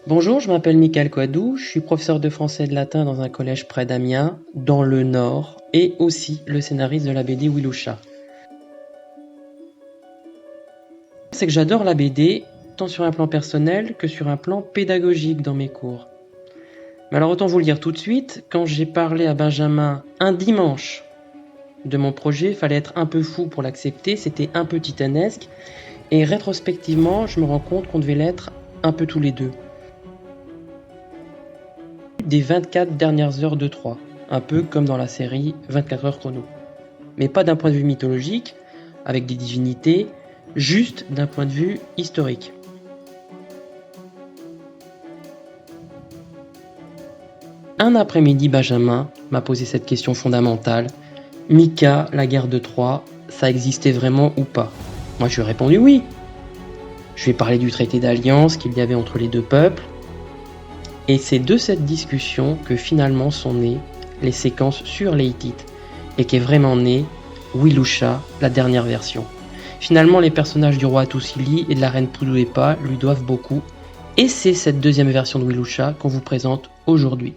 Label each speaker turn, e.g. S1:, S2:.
S1: Bonjour, je m'appelle Mickaël Coadou, je suis professeur de français et de latin dans un collège près d'Amiens, dans le Nord, et aussi le scénariste de la BD Wiloucha. C'est que j'adore la BD, tant sur un plan personnel que sur un plan pédagogique dans mes cours. Mais alors autant vous le dire tout de suite, quand j'ai parlé à Benjamin un dimanche de mon projet, fallait être un peu fou pour l'accepter, c'était un peu titanesque, et rétrospectivement, je me rends compte qu'on devait l'être un peu tous les deux. Des 24 dernières heures de Troie, un peu comme dans la série 24 heures chrono. Mais pas d'un point de vue mythologique, avec des divinités, juste d'un point de vue historique. Un après-midi, Benjamin m'a posé cette question fondamentale. Mika, la guerre de Troie, ça existait vraiment ou pas? Moi, je lui ai répondu oui. Je lui ai parlé du traité d'alliance qu'il y avait entre les deux peuples. Et c'est de cette discussion que finalement sont nées les séquences sur les Hittites et qu'est vraiment née Wiloucha, la dernière version. Finalement, les personnages du roi Toussili et de la reine Poudouépa lui doivent beaucoup, et c'est cette deuxième version de Wiloucha qu'on vous présente aujourd'hui.